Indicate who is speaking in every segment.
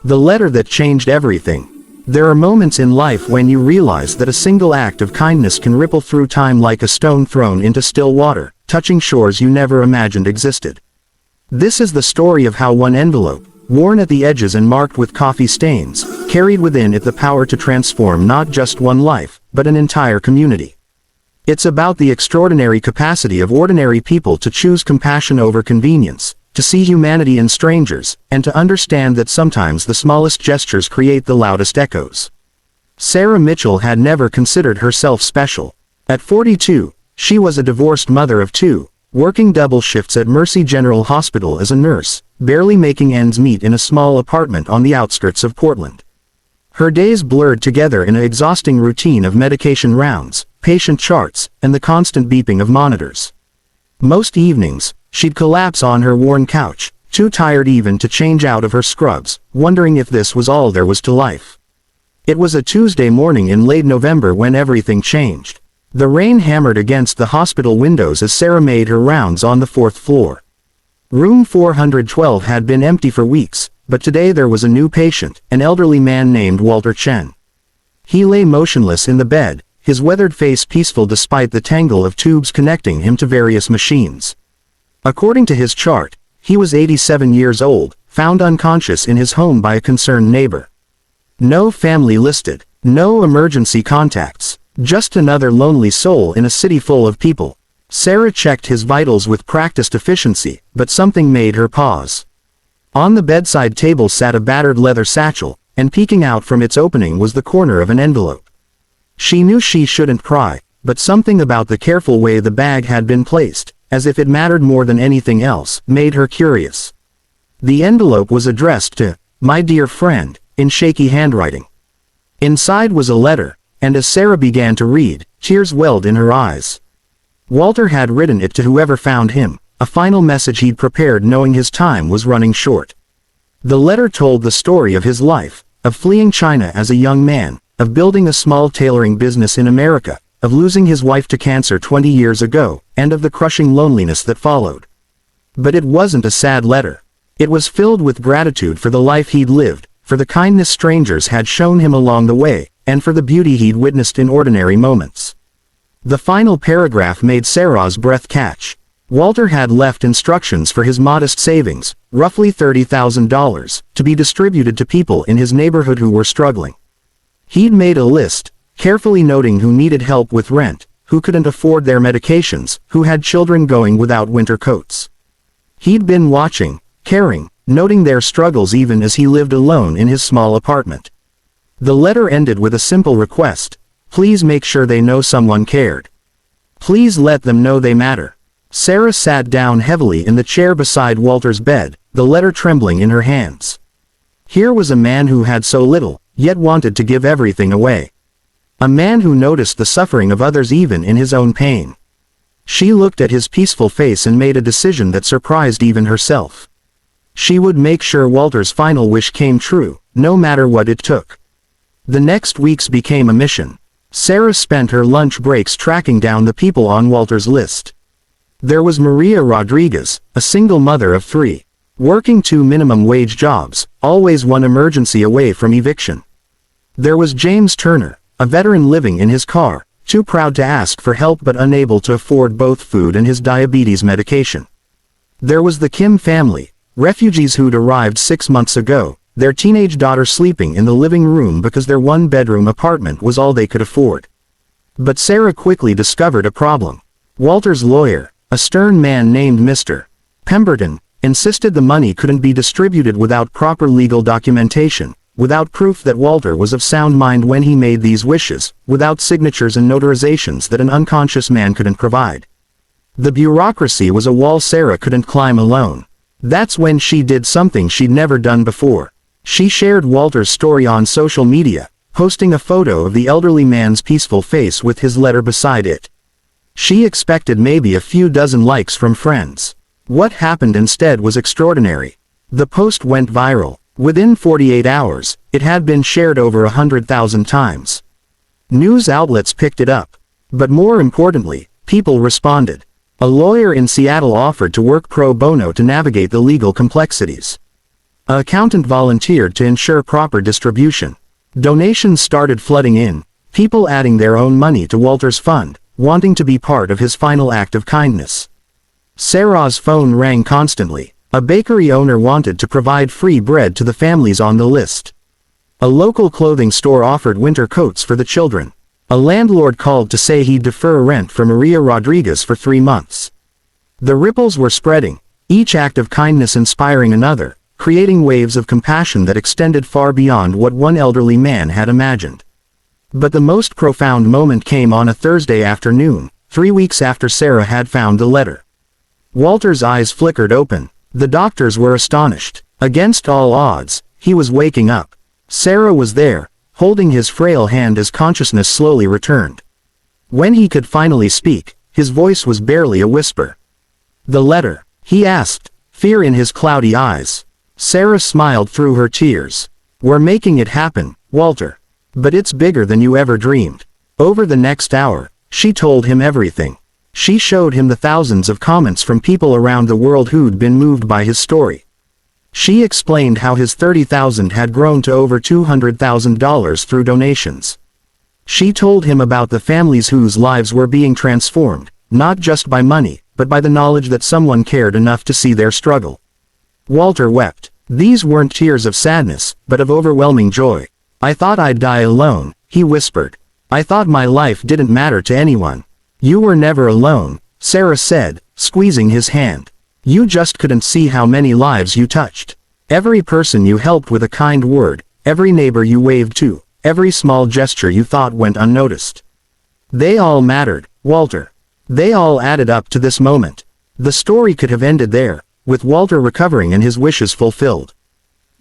Speaker 1: The letter that changed everything. There are moments in life when you realize that a single act of kindness can ripple through time like a stone thrown into still water, touching shores you never imagined existed. This is the story of how one envelope, worn at the edges and marked with coffee stains, carried within it the power to transform not just one life, but an entire community. It's about the extraordinary capacity of ordinary people to choose compassion over convenience, to see humanity in strangers, and to understand that sometimes the smallest gestures create the loudest echoes. Sarah Mitchell had never considered herself special. At 42, she was a divorced mother of two, working double shifts at Mercy General Hospital as a nurse, barely making ends meet in a small apartment on the outskirts of Portland. Her days blurred together in an exhausting routine of medication rounds, patient charts, and the constant beeping of monitors. Most evenings, she'd collapse on her worn couch, too tired even to change out of her scrubs, wondering if this was all there was to life. It was a Tuesday morning in late November when everything changed. The rain hammered against the hospital windows as Sarah made her rounds on the fourth floor. Room 412 had been empty for weeks, but today there was a new patient, an elderly man named Walter Chen. He lay motionless in the bed, his weathered face peaceful despite the tangle of tubes connecting him to various machines. According to his chart, he was 87 years old, found unconscious in his home by a concerned neighbor. No family listed, no emergency contacts, just another lonely soul in a city full of people. Sarah checked his vitals with practiced efficiency, but something made her pause. On the bedside table sat a battered leather satchel, and peeking out from its opening was the corner of an envelope. She knew she shouldn't cry, but something about the careful way the bag had been placed, as if it mattered more than anything else, made her curious. The envelope was addressed to, "My dear friend," in shaky handwriting. Inside was a letter, and as Sarah began to read, tears welled in her eyes. Walter had written it to whoever found him, a final message he'd prepared knowing his time was running short. The letter told the story of his life, of fleeing China as a young man, of building a small tailoring business in America, of losing his wife to cancer 20 years ago, and of the crushing loneliness that followed. But it wasn't a sad letter. It was filled with gratitude for the life he'd lived, for the kindness strangers had shown him along the way, and for the beauty he'd witnessed in ordinary moments. The final paragraph made Sarah's breath catch. Walter had left instructions for his modest savings, roughly $30,000, to be distributed to people in his neighborhood who were struggling. He'd made a list, carefully noting who needed help with rent, who couldn't afford their medications, who had children going without winter coats. He'd been watching, caring, noting their struggles even as he lived alone in his small apartment. The letter ended with a simple request: please make sure they know someone cared. Please let them know they matter. Sarah sat down heavily in the chair beside Walter's bed, the letter trembling in her hands. Here was a man who had so little, yet wanted to give everything away. A man who noticed the suffering of others even in his own pain. She looked at his peaceful face and made a decision that surprised even herself. She would make sure Walter's final wish came true, no matter what it took. The next weeks became a mission. Sarah spent her lunch breaks tracking down the people on Walter's list. There was Maria Rodriguez, a single mother of three, working 2 minimum wage jobs, always one emergency away from eviction. There was James Turner, a veteran living in his car, too proud to ask for help but unable to afford both food and his diabetes medication. There was the Kim family, refugees who'd arrived 6 months ago, their teenage daughter sleeping in the living room because their one-bedroom apartment was all they could afford. But Sarah quickly discovered a problem. Walter's lawyer, a stern man named Mr. Pemberton, insisted the money couldn't be distributed without proper legal documentation, without proof that Walter was of sound mind when he made these wishes, without signatures and notarizations that an unconscious man couldn't provide. The bureaucracy was a wall Sarah couldn't climb alone. That's when she did something she'd never done before. She shared Walter's story on social media, posting a photo of the elderly man's peaceful face with his letter beside it. She expected maybe a few dozen likes from friends. What happened instead was extraordinary. The post went viral. Within 48 hours, it had been shared over 100,000 times. News outlets picked it up. But more importantly, people responded. A lawyer in Seattle offered to work pro bono to navigate the legal complexities. An accountant volunteered to ensure proper distribution. Donations started flooding in, people adding their own money to Walter's fund, wanting to be part of his final act of kindness. Sarah's phone rang constantly. A bakery owner wanted to provide free bread to the families on the list. A local clothing store offered winter coats for the children. A landlord called to say he'd defer rent for Maria Rodriguez for 3 months. The ripples were spreading, each act of kindness inspiring another, creating waves of compassion that extended far beyond what one elderly man had imagined. But the most profound moment came on a Thursday afternoon, 3 weeks after Sarah had found the letter. Walter's eyes flickered open. The doctors were astonished. Against all odds, he was waking up. Sarah was there, holding his frail hand as consciousness slowly returned. When he could finally speak, his voice was barely a whisper. "The letter?" he asked, fear in his cloudy eyes. Sarah smiled through her tears. "We're making it happen, Walter. But it's bigger than you ever dreamed." Over the next hour, she told him everything. She showed him the thousands of comments from people around the world who'd been moved by his story. She explained how his $30,000 had grown to over $200,000 through donations. She told him about the families whose lives were being transformed, not just by money, but by the knowledge that someone cared enough to see their struggle. Walter wept. These weren't tears of sadness, but of overwhelming joy. "I thought I'd die alone," he whispered. "I thought my life didn't matter to anyone." "You were never alone," Sarah said, squeezing his hand. "You just couldn't see how many lives you touched. Every person you helped with a kind word, every neighbor you waved to, every small gesture you thought went unnoticed. They all mattered, Walter. They all added up to this moment." The story could have ended there, with Walter recovering and his wishes fulfilled.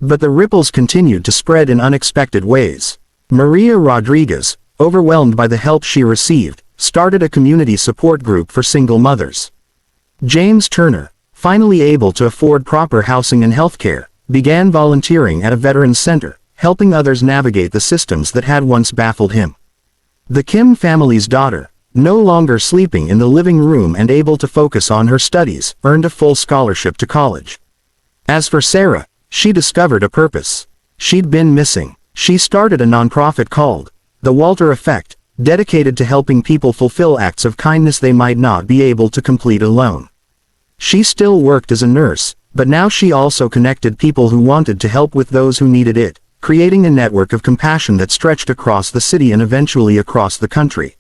Speaker 1: But the ripples continued to spread in unexpected ways. Maria Rodriguez, overwhelmed by the help she received, started a community support group for single mothers. James Turner, finally able to afford proper housing and healthcare, began volunteering at a veterans center, helping others navigate the systems that had once baffled him. The Kim family's daughter, no longer sleeping in the living room and able to focus on her studies, earned a full scholarship to college. As for Sarah, she discovered a purpose. She'd been missing. She started a nonprofit called The Walter Effect, dedicated to helping people fulfill acts of kindness they might not be able to complete alone. She still worked as a nurse, but now she also connected people who wanted to help with those who needed it, creating a network of compassion that stretched across the city and eventually across the country.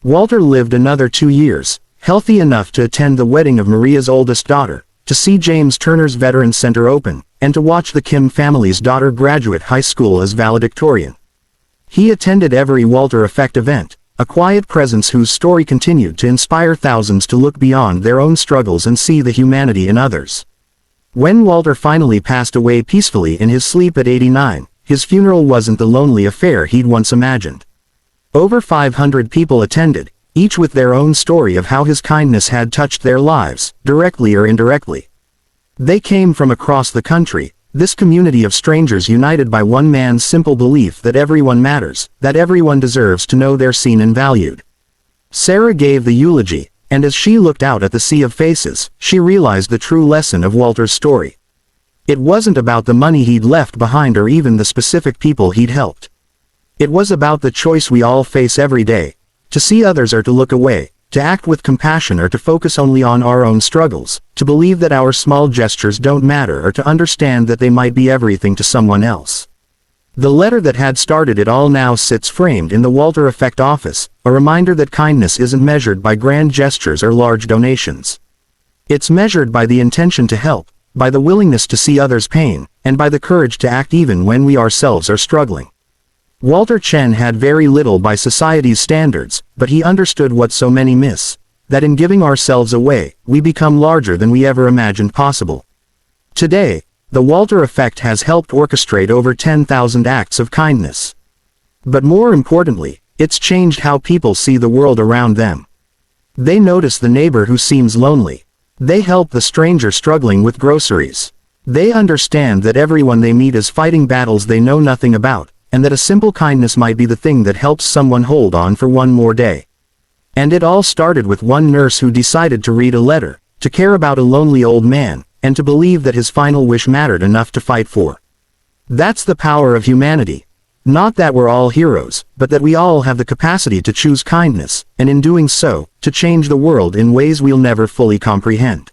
Speaker 1: Walter lived another 2 years, healthy enough to attend the wedding of Maria's oldest daughter, to see James Turner's Veterans Center open, and to watch the Kim family's daughter graduate high school as valedictorian. He attended every Walter Effect event, a quiet presence whose story continued to inspire thousands to look beyond their own struggles and see the humanity in others. When Walter finally passed away peacefully in his sleep at 89, his funeral wasn't the lonely affair he'd once imagined. Over 500 people attended, each with their own story of how his kindness had touched their lives, directly or indirectly. They came from across the country, this community of strangers united by one man's simple belief that everyone matters, that everyone deserves to know they're seen and valued. Sarah gave the eulogy, and as she looked out at the sea of faces, she realized the true lesson of Walter's story. It wasn't about the money he'd left behind or even the specific people he'd helped. It was about the choice we all face every day, to see others or to look away, to act with compassion or to focus only on our own struggles, to believe that our small gestures don't matter or to understand that they might be everything to someone else. The letter that had started it all now sits framed in the Walter Effect office, a reminder that kindness isn't measured by grand gestures or large donations. It's measured by the intention to help, by the willingness to see others' pain, and by the courage to act even when we ourselves are struggling. Walter Chen had very little by society's standards, but he understood what so many miss, that in giving ourselves away, we become larger than we ever imagined possible. Today, the Walter Effect has helped orchestrate over 10,000 acts of kindness. But more importantly, it's changed how people see the world around them. They notice the neighbor who seems lonely. They help the stranger struggling with groceries. They understand that everyone they meet is fighting battles they know nothing about, and that a simple kindness might be the thing that helps someone hold on for one more day. And it all started with one nurse who decided to read a letter, to care about a lonely old man, and to believe that his final wish mattered enough to fight for. That's the power of humanity. Not that we're all heroes, but that we all have the capacity to choose kindness, and in doing so, to change the world in ways we'll never fully comprehend.